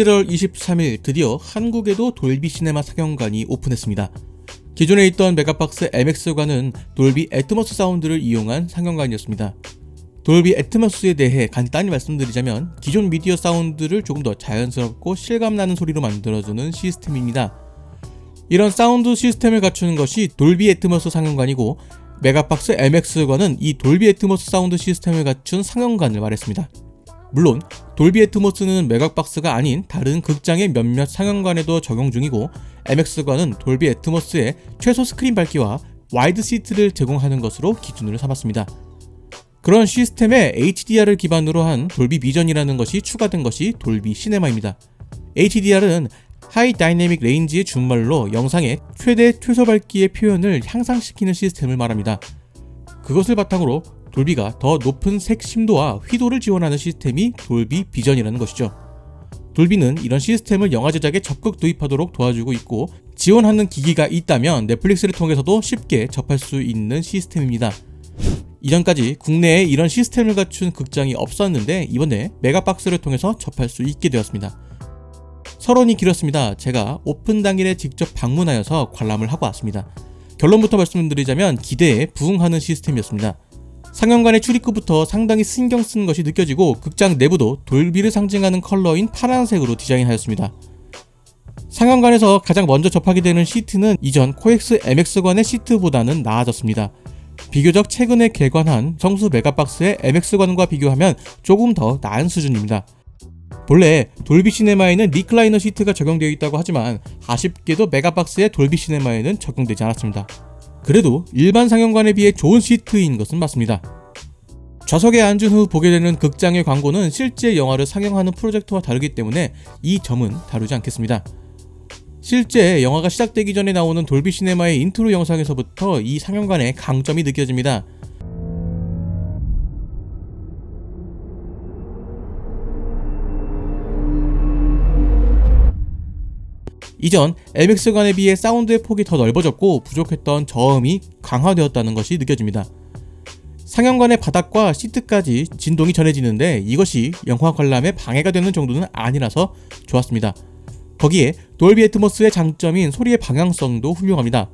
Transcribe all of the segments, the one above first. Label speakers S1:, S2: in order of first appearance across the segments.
S1: 11월 23일 드디어 한국에도 돌비 시네마 상영관이 오픈했습니다. 기존에 있던 메가박스 MX관은 돌비 애트모스 사운드를 이용한 상영관이었습니다. 돌비 애트모스에 대해 간단히 말씀드리자면 기존 미디어 사운드를 조금 더 자연스럽고 실감나는 소리로 만들어주는 시스템입니다. 이런 사운드 시스템을 갖추는 것이 돌비 애트모스 상영관이고, 메가박스 MX관은 이 돌비 애트모스 사운드 시스템을 갖춘 상영관을 말했습니다. 물론 돌비 애트모스는 메가박스가 아닌 다른 극장의 몇몇 상영관에도 적용 중이고, MX관은 돌비 애트모스의 최소 스크린 밝기와 와이드 시트를 제공하는 것으로 기준으로 삼았습니다. 그런 시스템에 HDR을 기반으로 한 돌비 비전이라는 것이 추가된 것이 돌비 시네마입니다. HDR은 하이 다이내믹 레인지의 준말로 영상의 최대 최소 밝기의 표현을 향상시키는 시스템을 말합니다. 그것을 바탕으로 돌비가 더 높은 색 심도와 휘도를 지원하는 시스템이 돌비 비전이라는 것이죠. 돌비는 이런 시스템을 영화 제작에 적극 도입하도록 도와주고 있고, 지원하는 기기가 있다면 넷플릭스를 통해서도 쉽게 접할 수 있는 시스템입니다. 이전까지 국내에 이런 시스템을 갖춘 극장이 없었는데 이번에 메가박스를 통해서 접할 수 있게 되었습니다. 서론이 길었습니다. 제가 오픈 당일에 직접 방문하여서 관람을 하고 왔습니다. 결론부터 말씀드리자면 기대에 부응하는 시스템이었습니다. 상영관의 출입구부터 상당히 신경 쓴 것이 느껴지고, 극장 내부도 돌비를 상징하는 컬러인 파란색으로 디자인하였습니다. 상영관에서 가장 먼저 접하게 되는 시트는 이전 코엑스 MX관의 시트보다는 나아졌습니다. 비교적 최근에 개관한 성수 메가박스의 MX관과 비교하면 조금 더 나은 수준입니다. 본래 돌비 시네마에는 리클라이너 시트가 적용되어 있다고 하지만 아쉽게도 메가박스의 돌비 시네마에는 적용되지 않았습니다. 그래도 일반 상영관에 비해 좋은 시트인 것은 맞습니다. 좌석에 앉은 후 보게 되는 극장의 광고는 실제 영화를 상영하는 프로젝터와 다르기 때문에 이 점은 다루지 않겠습니다. 실제 영화가 시작되기 전에 나오는 돌비 시네마의 인트로 영상에서부터 이 상영관의 강점이 느껴집니다. 이전 MX관에 비해 사운드의 폭이 더 넓어졌고 부족했던 저음이 강화되었다는 것이 느껴집니다. 상영관의 바닥과 시트까지 진동이 전해지는데 이것이 영화 관람에 방해가 되는 정도는 아니라서 좋았습니다. 거기에 돌비 애트모스의 장점인 소리의 방향성도 훌륭합니다.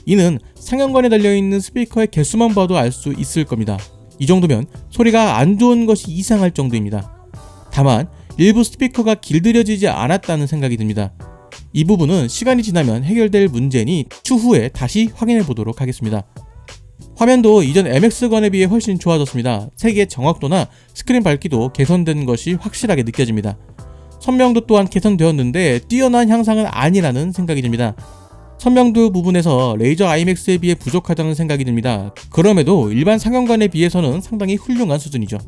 S1: 이는 상영관에 달려있는 스피커의 개수만 봐도 알 수 있을 겁니다. 이 정도면 소리가 안 좋은 것이 이상할 정도입니다. 다만 일부 스피커가 길들여지지 않았다는 생각이 듭니다. 이 부분은 시간이 지나면 해결될 문제니 추후에 다시 확인해 보도록 하겠습니다. 화면도 이전 MX관에 비해 훨씬 좋아졌습니다. 색의 정확도나 스크린 밝기도 개선된 것이 확실하게 느껴집니다. 선명도 또한 개선되었는데 뛰어난 향상은 아니라는 생각이 듭니다. 선명도 부분에서 레이저 IMAX에 비해 부족하다는 생각이 듭니다. 그럼에도 일반 상영관에 비해서는 상당히 훌륭한 수준이죠.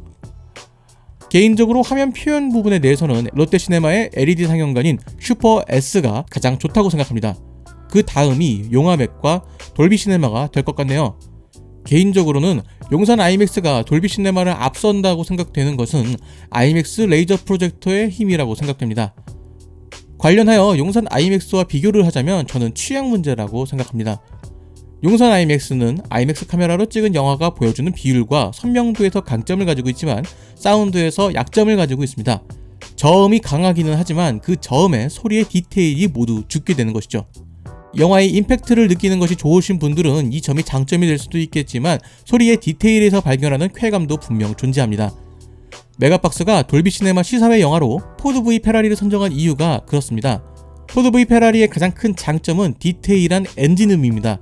S1: 개인적으로 화면 표현 부분에 대해서는 롯데시네마의 LED 상영관인 슈퍼 S가 가장 좋다고 생각합니다. 그 다음이 용화맥과 돌비 시네마가 될 것 같네요. 개인적으로는 용산 IMAX가 돌비 시네마를 앞선다고 생각되는 것은 IMAX 레이저 프로젝터의 힘이라고 생각됩니다. 관련하여 용산 IMAX와 비교를 하자면 저는 취향 문제라고 생각합니다. 용산 IMAX는 IMAX 카메라로 찍은 영화가 보여주는 비율과 선명도에서 강점을 가지고 있지만 사운드에서 약점을 가지고 있습니다. 저음이 강하기는 하지만 그 저음에 소리의 디테일이 모두 죽게 되는 것이죠. 영화의 임팩트를 느끼는 것이 좋으신 분들은 이 점이 장점이 될 수도 있겠지만 소리의 디테일에서 발견하는 쾌감도 분명 존재합니다. 메가박스가 돌비 시네마 시사회 영화로 포드 V 페라리를 선정한 이유가 그렇습니다. 포드 V 페라리의 가장 큰 장점은 디테일한 엔진음입니다.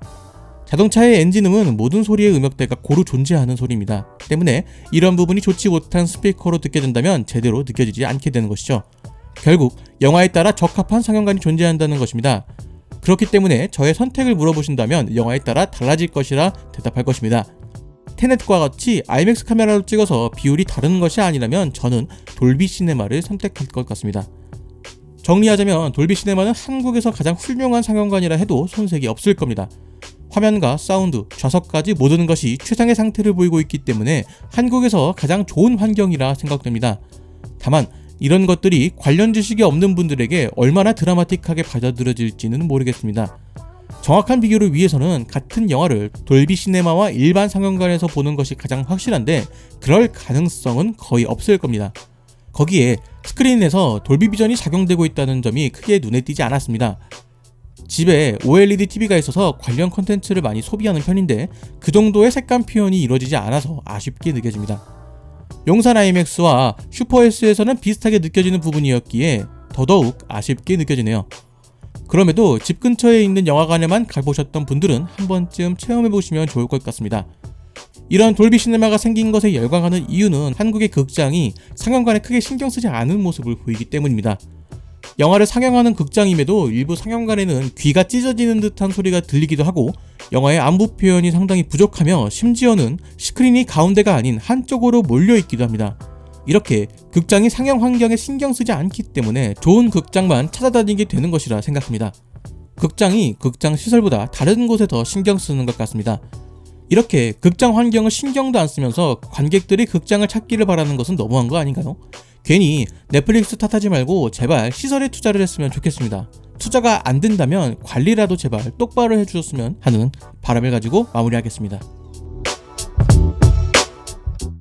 S1: 자동차의 엔진음은 모든 소리의 음역대가 고루 존재하는 소리입니다. 때문에 이런 부분이 좋지 못한 스피커로 듣게 된다면 제대로 느껴지지 않게 되는 것이죠. 결국 영화에 따라 적합한 상영관이 존재한다는 것입니다. 그렇기 때문에 저의 선택을 물어보신다면 영화에 따라 달라질 것이라 대답할 것입니다. 테넷과 같이 IMAX 카메라로 찍어서 비율이 다른 것이 아니라면 저는 돌비 시네마를 선택할 것 같습니다. 정리하자면 돌비 시네마는 한국에서 가장 훌륭한 상영관이라 해도 손색이 없을 겁니다. 화면과 사운드, 좌석까지 모든 것이 최상의 상태를 보이고 있기 때문에 한국에서 가장 좋은 환경이라 생각됩니다. 다만 이런 것들이 관련 지식이 없는 분들에게 얼마나 드라마틱하게 받아들여질지는 모르겠습니다. 정확한 비교를 위해서는 같은 영화를 돌비 시네마와 일반 상영관에서 보는 것이 가장 확실한데 그럴 가능성은 거의 없을 겁니다. 거기에 스크린에서 돌비 비전이 작용되고 있다는 점이 크게 눈에 띄지 않았습니다. 집에 OLED TV가 있어서 관련 콘텐츠를 많이 소비하는 편인데 그 정도의 색감 표현이 이루어지지 않아서 아쉽게 느껴집니다. 용산 IMAX와 슈퍼S에서는 비슷하게 느껴지는 부분이었기에 더더욱 아쉽게 느껴지네요. 그럼에도 집 근처에 있는 영화관에만 가보셨던 분들은 한 번쯤 체험해보시면 좋을 것 같습니다. 이런 돌비 시네마가 생긴 것에 열광하는 이유는 한국의 극장이 상영관에 크게 신경 쓰지 않은 모습을 보이기 때문입니다. 영화를 상영하는 극장임에도 일부 상영관에는 귀가 찢어지는 듯한 소리가 들리기도 하고 영화의 안부 표현이 상당히 부족하며 심지어는 스크린이 가운데가 아닌 한쪽으로 몰려있기도 합니다. 이렇게 극장이 상영 환경에 신경 쓰지 않기 때문에 좋은 극장만 찾아다니게 되는 것이라 생각합니다. 극장이 극장 시설보다 다른 곳에 더 신경 쓰는 것 같습니다. 이렇게 극장 환경을 신경도 안 쓰면서 관객들이 극장을 찾기를 바라는 것은 너무한 거 아닌가요? 괜히 넷플릭스 탓하지 말고 제발 시설에 투자를 했으면 좋겠습니다. 투자가 안 된다면 관리라도 제발 똑바로 해주셨으면 하는 바람을 가지고 마무리하겠습니다.